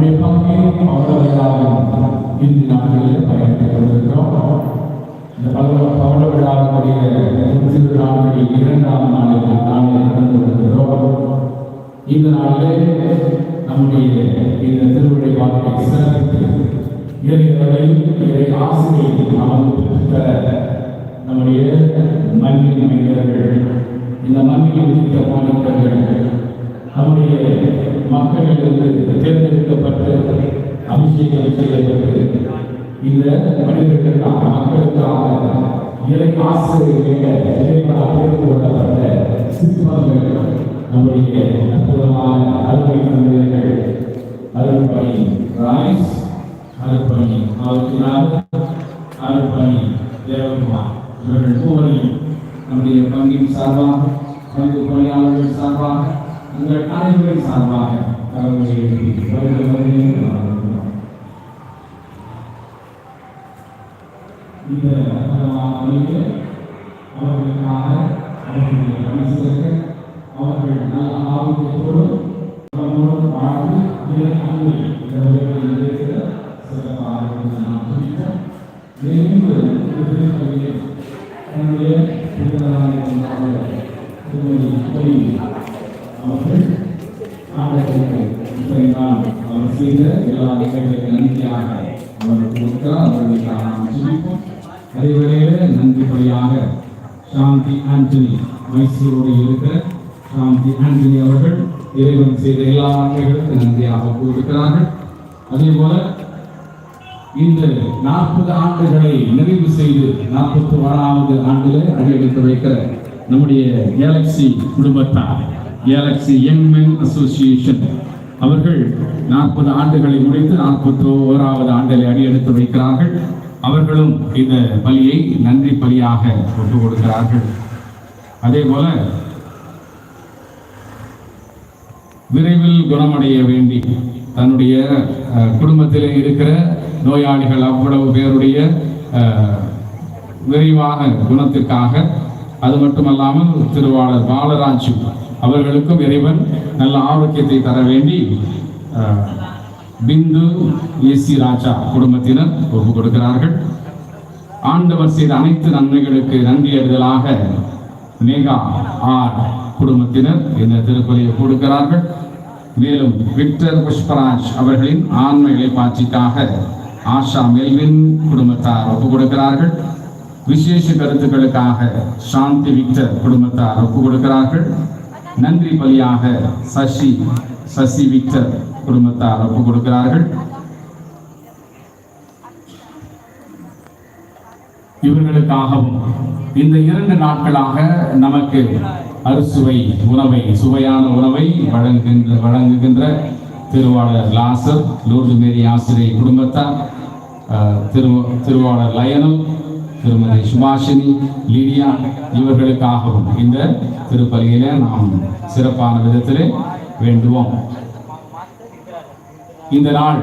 நம்முடைய பங்கு பவளவிழாவின் இறுதி நாட்களில் பயணித்துக் கொண்டிருக்கிறோம். இந்த பவளவிழாவுடைய திருநாட்களில் 2ஆம் நாளில் கடந்து கொண்டிருக்கிறோம். இந்த நாளிலே நம்முடைய இந்த திருவிழை வாழ்க்கை சிறப்பித்து இறை ஆசிரியை நமக்கு பெற்ற நம்முடைய மண்ணின் மனிதர்கள், இந்த மண்ணில் உதித்த மாநிலங்கள், நம்முடைய மக்களிலிருந்து தேர்ந்தெடுக்கப்பட்டு அபிஷேகம் செய்யப்பட்டு இந்த மனிதர்களுக்காக மக்களுக்காக இறை ஆசிரியர்களாக தேர்ந்து கொள்ளப்பட்ட சிற்பங்கள் நம்முடைய அற்புதமான அருமை தந்தையர்கள் அருள்பணி ராய்ஸ், அருள்பணி அருள்பணி தேவகுமார் இவர்கள் மூவரையும் நம்முடைய பங்கின் சார்பாக, பங்கு பணியாளர்கள் சார்பாக, உங்கள் அனைவரின் சார்பாக இந்த அவர்களுக்காக அவர்களுடைய மனசுக்கு அவர்கள் நல்ல ஆரோக்கியத்தோடு வாழ்ந்து என்னுடைய அவர் செய்த எல்லா நிகழ்வுகளுக்கு நன்றியாக அவருக்கு கொடுக்கிறார். அவர்களுக்காக நாம் ஜெபிப்போம். அதே வேளையில நன்றிப்படியாக சாந்தி ஆண்டனி மைசூரோடு இருக்கிற சாந்தி ஆண்டனி அவர்கள் இறைவன் செய்த எல்லா நன்மைகளுக்கு நன்றியாக கொடுக்கிறார்கள். அதே போல இந்த 40 ஆண்டுகளை நிறைவு செய்து 41வது ஆண்டிலே அடியெடுத்து வைக்கிற நம்முடைய கேலக்சி குடும்பத்தார், கேலக்சி யங் மென் அசோசியேஷன் அவர்கள் 40 ஆண்டுகளை முடித்து 41வது ஆண்டிலே அடியெடுத்து வைக்கிறார்கள். அவர்களும் இந்த பலியை நன்றி பலியாக கொண்டு கொடுக்கிறார்கள். அதே போல விரைவில் குணமடைய வேண்டி தன்னுடைய குடும்பத்திலே இருக்கிற நோயாளிகள் அவ்வளவு பேருடைய விரைவான குணத்திற்காக, அது மட்டுமல்லாமல் திருவாளர் பாலராஜ் அவர்களுக்கும் இறைவன் நல்ல ஆரோக்கியத்தை தர வேண்டி பிந்து ஏசி ராஜா குடும்பத்தினர் ஒப்பு கொடுக்கிறார்கள். ஆண்டவர் செய்த அனைத்து நன்மைகளுக்கு நன்றி அறிதலாக நேகா ஆர் குடும்பத்தினர் இந்த திருப்பலியை கொடுக்கிறார்கள். மேலும் விக்டர் புஷ்பராஜ் அவர்களின் ஆன்ம இளைப்பாட்சிக்காக ஆஷா மெல்வின் குடும்பத்தார் ஒப்பு கொடுக்கிறார்கள். விசேஷ கருத்துக்களுக்காக சாந்தி விக்டர் குடும்பத்தார் ஒப்பு கொடுக்கிறார்கள். நன்றி பலியாக சசி விக்டர் குடும்பத்தார் ஒப்பு கொடுக்கிறார்கள். இவர்களுக்காகவும் இந்த 2 நாட்களாக நமக்கு அறுசுவை உணவை, சுவையான உணவை வழங்குகின்ற திருவாளர் லாசர், லூர்து மேரி ஆசிரியை குடும்பத்தார், திருவாளர் லயனல், திருமதி சுபாஷினி, லிடியா இவர்களுக்காகவும் இந்த திருப்பலியிலே நாம் சிறப்பான விதத்திலே வேண்டுவோம். இந்த நாள்